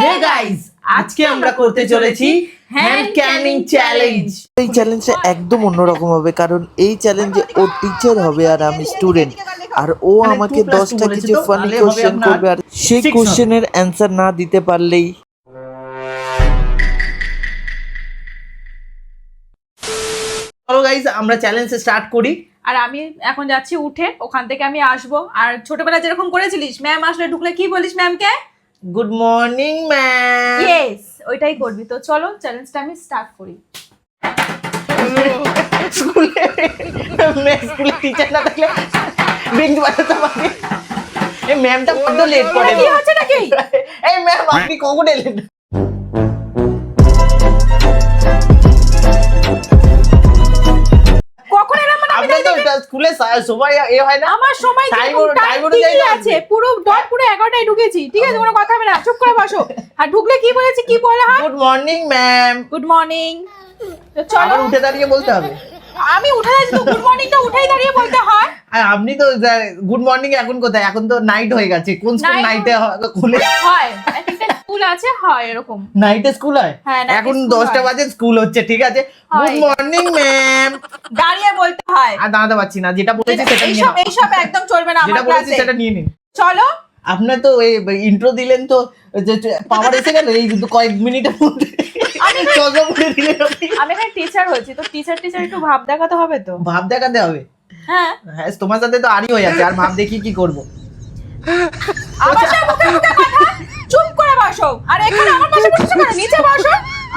Hey guys, আজকে আমরা করতে চলেছি হ্যান্ড ক্যানিং চ্যালেঞ্জ। এই চ্যালেঞ্জটা একদম অন্যরকম হবে, কারণ এই চ্যালেঞ্জে ও টিচার হবে আর আমি স্টুডেন্ট, আর ও মানে আমাকে 2 plus 2 10টা কিছু বলেছে তো, ফানি তাহলে হবে কোশ্চেন আপনার করবে, আর সেই 6 হবে। কোশ্চেনের অ্যান্সার না দিতে পারলেই চলো গাইস, আমরা চ্যালেঞ্জ স্টার্ট করি। আর আমি এখন যাচ্ছি উঠে, ওখান থেকে আমি আসবো। আর ছোটবেলায় যেরকম করেছিলিস, ম্যাম আসলে ঢুকলে কি বলিস ম্যামকে? Good morning ma'am. ইয়েস, ওইটাই করবি। তো চলো চ্যালেঞ্জটা আমি স্টার্ট করি। স্কুলে টিচার না থাকলে বেঞ্চ বাজাতে পারে। এই ম্যামটা বড্ড লেট করে। কি হচ্ছে নাকি? এই ম্যাম, আপনি কখন এলেন? কখন এলাম মানে আমি আপনি তো স্কুলে সবাই এ হয় না? আমার সময় টাইম টাইম অনুযায়ী ঠিকই আছে, পুরো ডট পুরো 11টায় ঢুকেছি। ঠিক আছে, কোনো কথা হবে না, চুপ করে বসো। আর ঢুকলে কি বলেছি, কি বলা হয়? Good morning ma'am. Good morning. তো চলো, আবার উঠে দাঁড়িয়ে বলতে হবে। আমি উঠে যাচ্ছি তো, গুড মর্নিংটা উঠেই দাঁড়িয়ে বলতে হয়। আর আপনি তো গুড মর্নিং এখন কোথায়? এখন তো নাইট হয়ে গেছে। কোন স্কুল Night নাইটে খুলে? হয়, একটা স্কুল আছে, হয় এরকম। নাইটে স্কুল হয়? হ্যাঁ, night এ এখন school 10টা হয়। বাজে, স্কুল হচ্ছে। ঠিক আছে, গুড হয়। Morning ma'am. দাঁড়িয়ে বলতে হয়। আর দাঁড়াতে পারছি না, যেটা বলেছি সেটা নিয়ে এইসব নাও। এইসব একদম চলবে না যেটা আমার বলেছি ক্লাসে। সেটা নিয়ে নিন। চলো, আপনার তো এই ইন্ট্রো দিলেন তো, পাওয়ার এসে গেল এই কয়েক মিনিটের মধ্যে। চজা পড়ে দিলেন আপনি। আমি এখানে টিচার হয়েছি, তো টিচার একটু ভাব দেখাতে হবে তো। ভাব দেখাতে হবে। হ্যাঁ, হ্যাঁ, তোমার সাথে তো আরই হয়ে আছে, আর ভাব দেখি কি করবো। আমার সাথে মুখে মুখে কথা, চুপ করে বসো। আর এখানে আমার পাশে বসে কেন? নিচে বসো,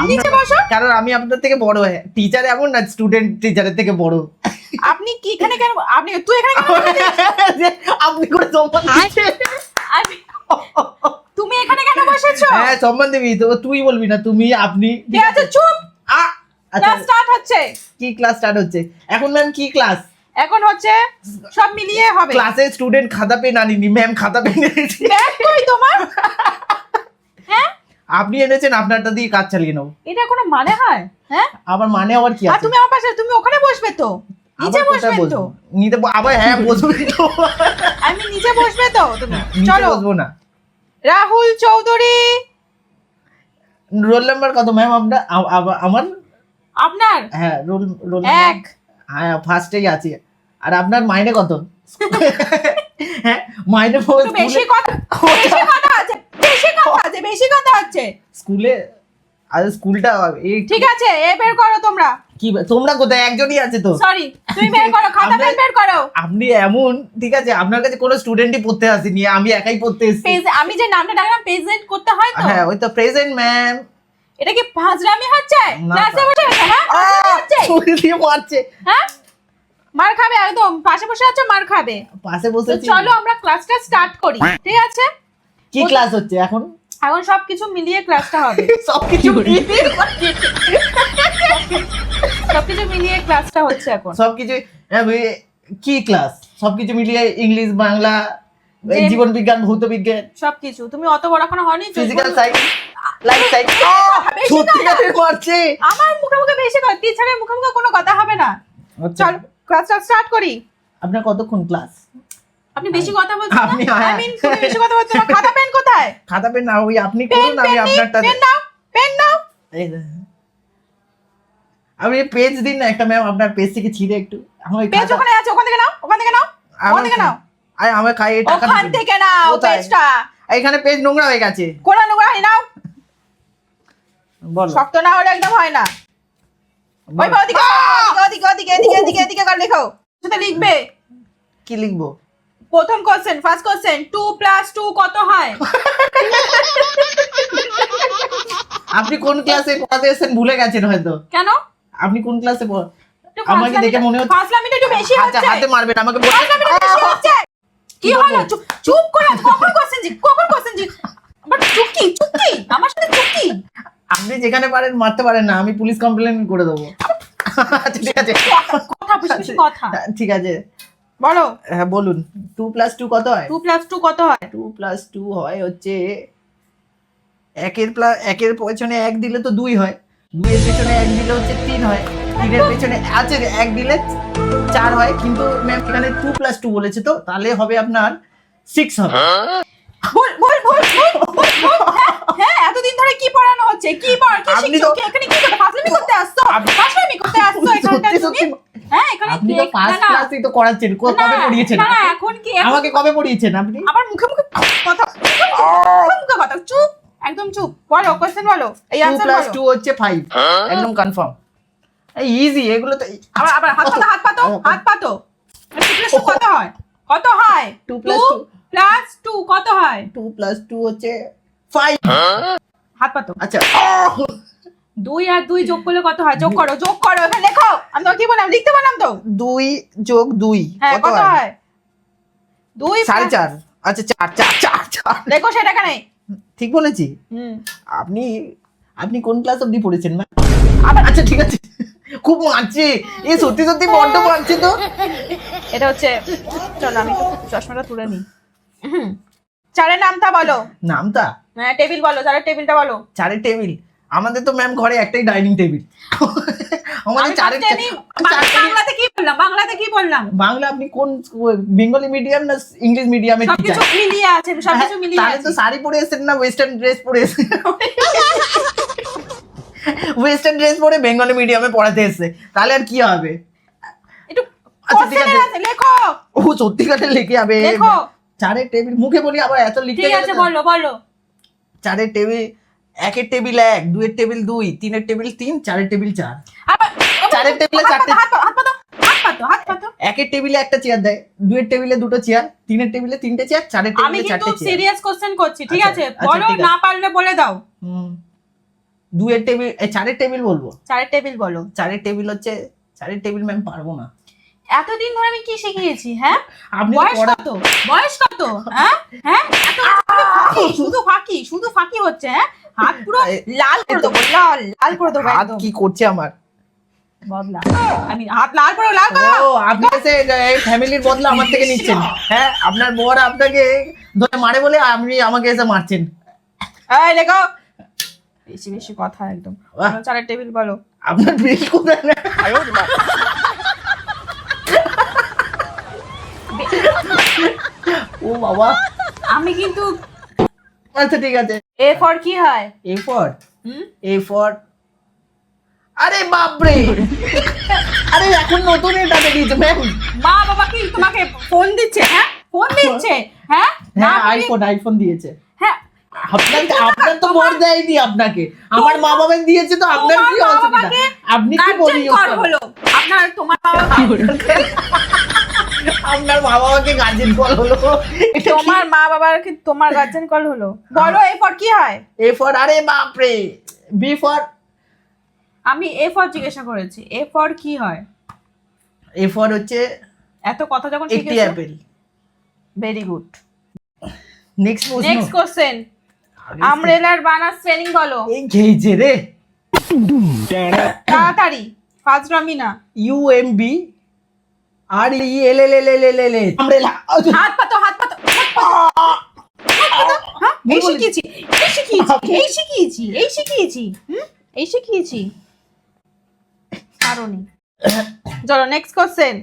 নিচে বসো। কারণ আমি আপনার থেকে বড়। টিচার এমন না স্টুডেন্ট টিচারের থেকে বড়। আপনি কি এখানে কেন? তুই এখানে কেন বসেছিস? আপনি করে সম্মান দিচ্ছেন। আমি- তুমি এখানে কেন বসেছো? হ্যাঁ, সম্মান দিবি তো, তুই বলবি না, তুমি আপনি। ঠিক আছে, চুপ। আচ্ছা, ক্লাস স্টার্ট হচ্ছে। কি ক্লাস স্টার্ট হচ্ছে এখন ম্যাম? কি ক্লাস? এখন হচ্ছে সব মিলিয়ে হবে। ক্লাসে স্টুডেন্ট খাতা পেন আনিনি, ম্যাম খাতা পেন এনেছি। ব্যাগ কই তোমার? হ্যাঁ, আপনি এনেছেন, আপনারটা দিয়ে কাজ চালিয়ে নেবো। এটা কোনো মানে হয়? হ্যাঁ, আবার মানে আবার কি আর আছে? তুমি আমার পাশে, তুমি ওখানে বসবে তো, নিচে আবার কোথায় বসবে তো। বসবো? আবার হ্যাঁ বসবি তো। আমি নিচে বসবে তো তুমি? নিচে চলো। বসবো না। রাহুল চৌধুরী। রোল নাম্বার কত ম্যাম আপনার? আমার? আপনার হ্যাঁ, রোল রোল 1। হ্যাঁ, ফার্স্টেই আছে। আর আপনার মাইনে কত? হ্যাঁ, মাইনে একটু বেশি কথা, বেশি কথা আছে, বেশি কথা আছে, বেশি কথা হচ্ছে। স্কুলে। আর স্কুলটা এই ঠিক আছে, এ বের করো তোমরা। কি তোমরা কোথায়? একজনই আছে তো। সরি, তুমি বের করো, খাতা পেন বের করো। আপনি এমন, ঠিক আছে, আপনার কাছে কোনো স্টুডেন্টই পড়তে আসেনি, আমি একাই পড়তে এসেছি। পেজ, আমি যে নামটা ডাকলাম প্রেজেন্ট করতে হয় তো। হ্যাঁ, ওই তো প্রেজেন্ট ম্যাম। এটা কি ফাজলামি হচ্ছে? না, ক্লাসে বসে আছে? হ্যাঁ, ফাজলামি হচ্ছে? ছুরি দিয়ে মারছে। হ্যাঁ, মার খাবে একদম। পাশে বসে আছো, মার খাবে। পাশে তো বসে। চলো আমরা ক্লাসটা স্টার্ট করি। ঠিক আছে, কি ক্লাস হচ্ছে এখন? এখন সবকিছু মিলিয়ে ক্লাসটা হবে। সবকিছু মিলিয়ে সবকিছু মিলিয়ে ক্লাসটা হচ্ছে এখন। সবকিছু কি ক্লাস? সবকিছু মিলিয়ে ইংলিশ, বাংলা, জীবন বিজ্ঞান, ভৌত বিজ্ঞান, সবকিছু। তুমি অত বড় এখনো হয়নি তো। Physical science, life science. বেশি সত্যি কথা। করে মারছে। আমার মুখে মুখে বেশি কথা, টিচারের মুখে মুখে কোনো কথা হবে না। চলো ক্লাসটা স্টার্ট করি। আপনার কতক্ষণ ক্লাস? আপনি বেশি কথা বলছেন না? আপনি- I mean, তুমি বেশি কথা বলছো না। খাতা পেন কোথায়? খাতা পেন না, ওই আপনি পেন, করুন, আমি আপনারটা পেন নাও, পেন নাও। এই দেখেন। আপনি পেজ দিন না একটা ম্যাম, আপনার পেজ থেকে ছিঁড়ে একটু। আমার ওই পেজ খাতা- ওখানে আছে, ওখান থেকে নাও, ওখান থেকে নাও, ওখান থেকে নাও, আরে আমার খাই এই টাকা ওখান থেকে নাও কোথায়? পেজটা। এখানে পেজ নোংরা হয়ে গেছে। কোলা নোংরা নাও, বলো শক্ত না হলে একদম হয় না। ওই বলো। ওদিকে ওদিকে ওদিকে এদিকে এদিকে এদিকে করে লেখো। সেটা লিখবে। কি লিখবো? প্রথম কোশ্চেন, ফার্স্ট কোশ্চেন, 2 + 2 কত হয়? আপনি কোন ক্লাসে পড়াতে এসেছেন ভুলে গেছেন হয়তো। কেন? আপনি কোন ক্লাসে একটু আমাকে দেখে মনে হচ্ছে ফাজলামিটা একটু বেশি আচ্ছা, হচ্ছে। হাতে মারবেন আমাকে বলে। ফাজলামিটা বেশি হচ্ছে। কি কি হলো? করবো? চুপ করে আছো। কখন কোশ্চেন জি, কখন কোশ্চেন জি। বাট চুক্তি, চুক্তি আমার সাথে চুক্তি। আপনি যেখানে পারেন মারতে পারেন না, আমি পুলিশ কমপ্লেন করে দেবো। আচ্ছা, ঠিক আছে, কথা বেশি বেশি কথা। ঠিক আছে, বলো, হ্যাঁ বলুন। 2 + 2 কত হয়? 2 + 2 কত হয়? 2 + 2 হয় হচ্ছে একের পেছনে 1 দিলে তো 2 হয়, 2 এর পেছনে 1 দিলে হচ্ছে 3 হয়, 3 এর পেছনে আছে 1 দিলে 4 হয়, কিন্তু ম্যাম এখানে 2 + 2 বলেছে তো, তাহলে হবে আপনার 6 হবে। ভুল ভুল ভুল ভুল ভুল, ভুল। হ্যাঁ, আপনি শিখছো তো- কি? এখানে কি করতে ফাজলামি করতে আসছো? ফাজলামি করতে আসছো এখানটা সত্যি তুমি? সত্যি হ্যাঁ এখানে আপনি তো না, ফার্স্ট না, ক্লাসই তো করাচ্ছেন, কবে না, পড়িয়েছেন না, না, এখন কি এখন আমাকে কবে পড়িয়েছেন আপনি? আবার মুখে মুখে কথা মুখে কথা চুপ একদম চুপ বলো কোশ্চেন বলো এই 2 আনসার প্লাস বলো 2 হচ্ছে 5 একদম কনফার্ম। এই ইজি, এগুলো তো আবার হাত পাতো হাত পাতো 2 কত হয় কত হয় 2 plus 2 প্লাস 2 কত হয় 2 প্লাস 2 হচ্ছে 5। হাত পাতো আচ্ছা 2 আর 2 যোগ করলে কত হয় যোগ করো এখানে লেখো আমি তো কি বললাম লিখতে বললাম তো 2 যোগ 2 হ্যাঁ কত হয় 2 4.5। আচ্ছা 4 দেখো সেটা কেন ঠিক বলেছি? হুম আপনি আপনি কোন ক্লাস অবধি পড়েছেন ম্যাম? আবার আচ্ছা ঠিক আছে, খুব মারছে এ, সত্যি সত্যি বড্ড মারছে তো। এটা হচ্ছে চলো আমি একটু চশমাটা তুলে নিই চারের নামটা বলো নামটা হ্যাঁ টেবিল বলো চারের টেবিলটা বলো চারের টেবিল। আমাদের তো ম্যাম ঘরে একটাই ডাইনিং টেবিল। আমাদের আমি চারের first এ বাংলাতে কি বললাম বাংলা আপনি কোন বেঙ্গলি মিডিয়াম না ইংলিশ মিডিয়ামে সবকিছু মিলিয়ে আছে সবকিছু মিলিয়ে তাহলে আছে তো শাড়ি পরে এসেছেন না ওয়েস্টার্ন ড্রেস পরে এসেছেন? ওয়েস্টার্ন ড্রেস পরে বেঙ্গলি মিডিয়ামে পড়াতে এসেছে, তাহলে আর কি হবে? একটু আচ্ছা, ঠিক কোশ্চেনের আছে। আছে লেখো ও সত্যিকারের লিখে যাবে। লেখো চারের টেবিল মুখে বলি আবার এত লিখতে ঠিক গেলে আছে তো- বলো বলো চারের টেবিল, একের টেবিল 1, দুইয়ের টেবিল 2, তিনের টেবিল 3, চারের টেবিল 4। আবার চারের টেবিলে চারটে, হাত পাতো একের টেবিলে একটা চেয়ার দেয়, দুইয়ের টেবিলে 2টো চেয়ার, তিনের টেবিলে 3টে চেয়ার, চারের আমি টেবিলে কিন্তু 4টে চেয়ার। সিরিয়াস কোশ্চেন করছি ঠিক আচ্ছা, আছে আচ্ছা, বলো ঠিক আছে। না পারলে বলে দাও দুইয়ের টেবিল, চারের টেবিল বলবো। চারের টেবিল বলো চারের টেবিল হচ্ছে, চারের টেবিল ম্যাম পারবো না। এতদিন ধরে আমি কি শিখিয়েছি হ্যাঁ আপনি তো বয়স পড়া- কত বয়স কত হ্যাঁ হ্যাঁ শুধু ফাঁকি হচ্ছে হ্যাঁ হাত পুরো লাল করে দেবো লাল করে দেবো হাত একদম কি করছে আমার? বদলা আমি হাত লাল করে লাল করো ও আপনি এসে এই ফ্যামিলির বদলা আমার থেকে নিচ্ছেন? হ্যাঁ, আপনার বর আপনাকে ধরে মারে বলে আপনি আমাকে এসে মারছেন? এই লেখো বেশি বেশি কথা একদম বাহ। বলো, চারের টেবিল বলো আপনার বিল কোথায়? ও বাবা, আমি কিন্তু আচ্ছা ঠিক আছে। এ ফর কি হয় A for, hmm A for, আরে বাপরে, আরে এখন নতুন এটা বেরিয়েছে ম্যাম। মা বাবা কি তোমাকে ফোন দিচ্ছে হ্যাঁ ফোন দিচ্ছে হ্যাঁ না হ্যাঁ বলি- আইফোন দিয়েছে। হ্যাঁ আপনার তো বর দেয়নি আপনাকে, আমার মা বাবা দিয়েছে, তো আপনার তোমার কি মা অসুবিধা? বাবাকে আপনি কি গার্জেন বলি কল হলো আপনার তোমার বাবা আপনার মা বাবাকে গার্জেন কল হলো? এটা তোমার মা বাবার কি তোমার গার্জেন কল হলো বলো এ ফর কি হয় এ ফর, আরে বাপরে, বি ফর, আমি এ ফর জিজ্ঞাসা করেছি এ ফর কি হয় এ ফর হচ্ছে এত কথা যখন একটি শিখেছো অ্যাপেল। ভেরি গুড নেক্সট প্রশ্ন। নেক্সট কোশ্চেন আমব্রেলার বানার স্পেলিং বলো এই খেয়েছে রে। তাড়াতাড়ি ফাজরামি না UMB RELLLLL আমব্রেলা। হাত পাতো হ্যাঁ এই শিখিয়েছি এই শিখিয়েছি কারণে চলো নেক্সট কোশ্চেন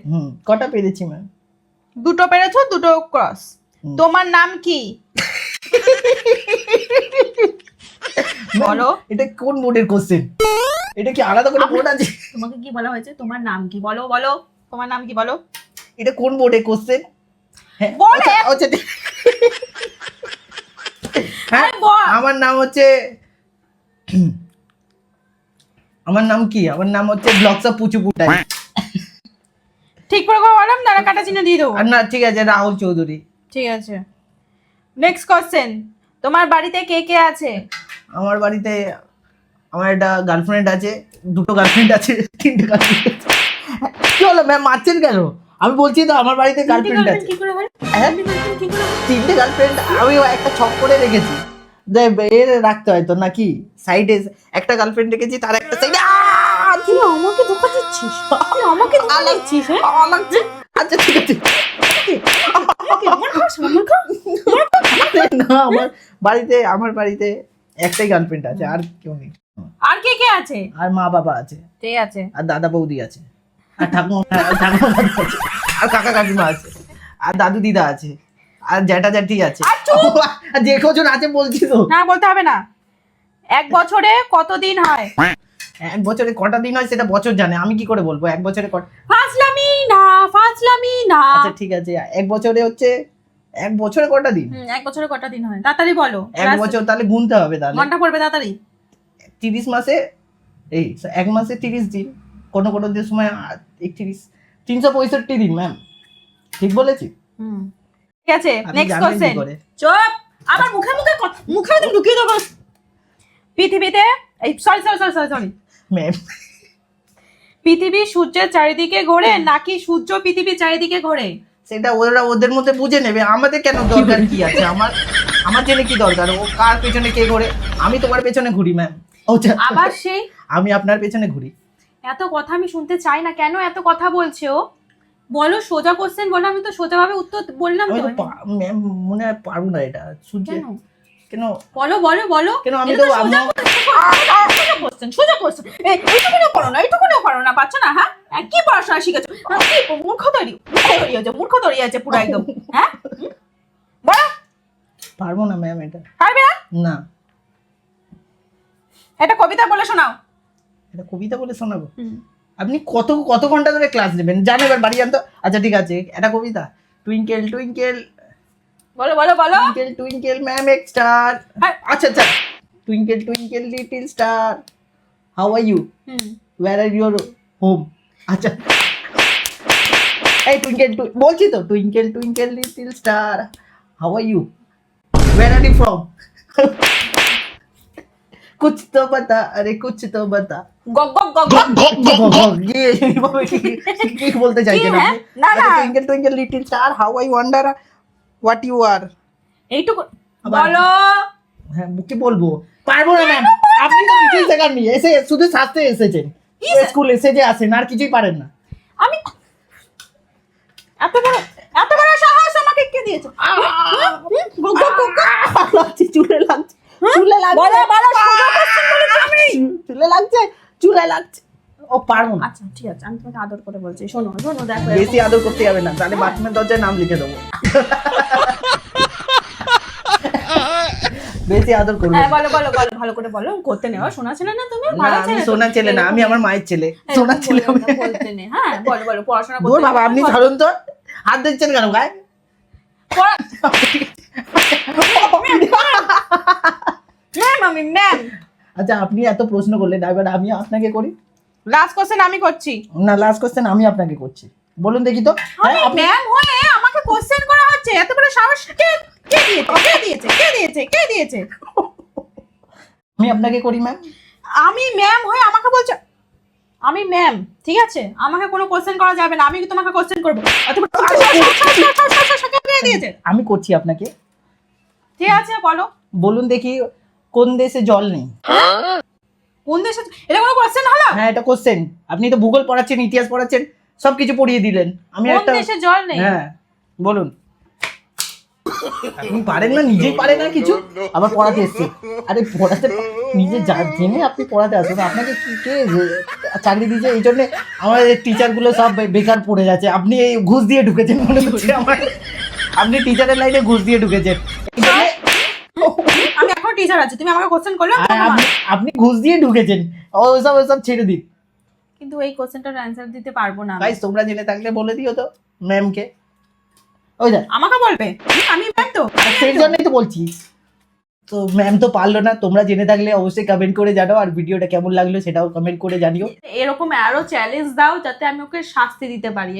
কটা পেরেছি ম্যাম? দুটো পেরেছো দুটো ক্রস তোমার নাম কি বলো এটা কোন বোর্ডের কোশ্চেন? এটা কি আলাদা করে বোর্ড আছে? তোমাকে কি বলা হয়েছে তোমার নাম কি বলো বলো তোমার নাম কি বলো এটা কোন বোর্ডের কোশ্চেন? হ্যাঁ বল আচ্ছা, আচ্ছা, ঠিক। হ্যাঁ, আরে বল। আমার নাম হচ্ছে, আমার নাম কি? আমার নাম হচ্ছে ব্লগস অফ পুচু পুটাই। ঠিক করে বললাম না কাটা চিহ্ন দিয়ে দেবো আর না ঠিক আছে, রাহুল চৌধুরী। ঠিক আছে নেক্সট কোশ্চেন তোমার বাড়িতে কে কে আছে আমার বাড়িতে আমার একটা গার্লফ্রেন্ড আছে, দুটো গার্লফ্রেন্ড আছে, তিনটে গার্লফ্রেন্ড আছে। কি হলো ম্যাম, মারছেন কেন? আমি বলছি তো আমার বাড়িতে গার্লফ্রেন্ড আছে। কি করে হয় হ্যাঁ? কি করে হয়? তিনটে গার্লফ্রেন্ড আমি একটা ছক করে রেখেছি, এর রাখতে হয় তো নাকি, সাইডে একটা গার্লফ্রেন্ড রেখেছি, তার একটা সাইডে তুই আমাকে ধোকা দিচ্ছিস তুই আমাকে ধোকা দিচ্ছিস হ্যাঁ আচ্ছা ঠিক আছে। ওকে আমার খাস আমার খা আরে না, আমার বাড়িতে একটাই গার্লফ্রেন্ড আছে, আর কেউ নেই। আর কে কে আছে আর মা বাবা আছে, ঠিক আছে আর দাদা বৌদি আছে, আর ঠাকুমা ঠাকুমা দাদু আছে, আর কাকা কাকিমা আছে, আর দাদু দিদা আছে, আর জ্যাঠা জ্যাঠি আছে, আর চুপ! আর যে কজন আছে বলছি তো। না বলতে হবে না এক বছরে কতদিন হয়? এক বছরে কটা দিন হয় সেটা বছর জানে, আমি কি করে বলবো এক বছরে কটা? ফাজলামি না, ফাজলামি না। আচ্ছা ঠিক আছে, এক বছরে হচ্ছে, এক বছরে কটা দিন? এক বছরে কটা দিন হয়? তাড়াতাড়ি বলো। এক বছর তাহলে গুনতে হবে, তাহলে ঘন্টা পড়বে তাড়াতাড়ি। 30 মাসে, এই এক মাসে 30 দিন, কোনো কোনো দিন সময় 31, 365 দিন ম্যাম, ঠিক বলেছি? ঠিক আছে, আপনি নেক্সট জানলেন কি কোশ্চেন। করে? চুপ, আবার মুখে মুখে কথা, মুখে তুমি ঢুকিয়ে দেবো। পৃথিবীতে, এই sorry sorry sorry sorry sorry, ma'am পৃথিবী সূর্যের চারিদিকে ঘোরে নাকি সূর্য পৃথিবীর চারিদিকে ঘোরে? সেটা ওরা ওদের মধ্যে বুঝে নেবে, আমাদের কেন দরকার কি আছে? আমার আমার জেনে কি দরকার ও কার পেছনে কে ঘোরে? আমি তোমার পেছনে ঘুরি ম্যাম। আবার সেই আমি আপনার পেছনে ঘুরি। এত কথা আমি শুনতে চাই না, কেন এত কথা বলছে ও? বলো সোজা কোশ্চেন বলো, আমি তো সোজাভাবে উত্তর বললাম আমি তো। তো ম্যাম মনে হয় পারবো না এটা সূর্য কেন? কেন বলো বলো বলো। কেন আমি এটা তো সোজা কোশ্চেন, সোজা কোশ্চেন। এইটুকুনিও পারো না, এইটুকুনিও পারো না, পাচ্ছ না? হ্যাঁ, কি পড়াশোনা শিখেছো? কি মূর্খ তৈরি, মূর্খ তৈরি আছে পুরো একদম। হ্যাঁ বলো। পারবো না ম্যাম এটা। পারবে না? না, এটা কবিতা বলে শোনাও। এটা কবিতা বলে শোনাবো? আপনি কত কত ঘন্টা ধরে ক্লাস নেবেন জানো, এবার বাড়ি যান তো। আচ্ছা ঠিক আছে, এটা কবিতা। টুইঙ্কেল টুইঙ্কেল বলো বলো বলো। টুইঙ্কেল টুইঙ্কেল ম্যাম এক স্টার। হ্যাঁ। আচ্ছা আচ্ছা, twinkle twinkle little star how are you, where are your home. আচ্ছা এই টুইঙ্কেল বলছি তো, twinkle twinkle little star how are you, where are you from, कुछ तो बता, अरे कुछ तो बता। গগ গগ গগ গগ। ये কি বলতে চাইছেন হ্যাঁ? আপনি? না, না। Twinkle twinkle little star how I wonder what you are. এইটুকু আবার- বলো। হ্যাঁ কি বলবো, পারবো না ম্যাম। আপনি তো কিছুই শেখাননি, এসে শুধু শাস্তে এসেছেন, স্কুল এসে যে আসেন আর কিছুই পারেন না। আমি এত বড় সাহস আমাকে কে দিয়েছে? গগ গগ গগ। লাগছে, চুলে লাগছে, চুলে লাগছে। বলো বলো, সোজা কোশ্চেন বলেছি আমি। চুলে লাগছে, চুলে লাগছে। ও পারবো না। আচ্ছা ঠিক আছে, আমি তোমাকে আদর করে বলছি, শোনো শোনো দেখো। বেশি আদর করতে যাবে না, তাহলে বাথরুমের দরজায় নাম লিখে দেবো। বেশি আদর করবে হ্যাঁ বলো বলো বলো, ভালো করে বলো। করতে নেওয়া শোনা ছেলে না তুমি? না, ভালো আমি ছেলে তো। সোনার ছেলে না, আমি আমার মায়ের ছেলে। এরকম সোনার ছেলে বলো আমি। না, বলতে নেই। হ্যাঁ বলো বলো, পড়াশোনা দূর করতে বাবা, আপনি ছাড়ুন তো, হাত দিচ্ছেন কেন গায়ে? ম্যাম, আমি ম্যাম। আচ্ছা আপনি এত প্রশ্ন করলেন, এবার আমি আপনাকে করি। লাস্ট কোশ্চেন আমি করছি। না, লাস্ট কোশ্চেন আমি আপনাকে করছি, বলুন দেখি তো। হ্যাঁ, আমি আপনি ম্যাম হয়ে আমাকে কোশ্চেন করা হচ্ছে, এত বড় সাহস কে কে দিয়েছে? কে দিয়েছে? কে দিয়েছে? কে দিয়েছে? আমি আপনাকে করি ম্যাম। আমি ম্যাম হয়ে আমাকে বলছো? আমি ম্যাম, ঠিক আছে, আমাকে কোনো কোশ্চেন করা যাবে না, আমি তোমাকে কোশ্চেন করবো। এত বড় কে দিয়েছে? আমি করছি আপনাকে। ঠিক আছে বলো। বলুন দেখি, কোন দেশে জল নেই? কোন দেশে? এটা কোনো কোশ্চেন হলো? হ্যাঁ এটা কোশ্চেন। আপনি তো ভূগোল পড়াচ্ছেন, ইতিহাস পড়াচ্ছেন, সবকিছু পড়িয়ে দিলেন। আমি কোন একটা, দেশে জল নেই? হ্যাঁ বলুন। আপনি পারেন না, নিজেই পারেন না কিছু, আবার পড়াতে এসছে। আরে পড়াতে নিজে জেনে আপনি পড়াতে আসবেন, আপনাকে কে চাকরি দিয়েছে? এই জন্য আমাদের টিচারগুলো সব বেকার পড়ে যাচ্ছে। আপনি এই ঘুষ দিয়ে ঢুকেছেন মনে হচ্ছে আমার, আপনি টিচারের লাইনে ঘুষ দিয়ে ঢুকেছেন। এই জন্যে- আমি এখন টিচার আছি, তুমি আমাকে কোশ্চেন করলে আর আপনি ঘুষ দিয়ে ঢুকেছেন, ওসব ছেড়ে দিন। কিন্তু এই কোশ্চেনটার অ্যানসার দিতে পারবো না আমি। গাইস তোমরা জেনে থাকলে বলে দিও তো ম্যামকে। ওই দেখ, আমাকে বলবে? আমি ম্যাম তো। সেই জন্যই তো বলছি। তো ম্যাম তো পারলো না, তোমরা জেনে থাকলে অবশ্যই কমেন্ট করে জানাও, আর ভিডিওটা কেমন লাগলো সেটাও কমেন্ট করে জানিও। এরকম আরো চ্যালেঞ্জ দাও যাতে আমি ওকে শাস্তি দিতে পারি।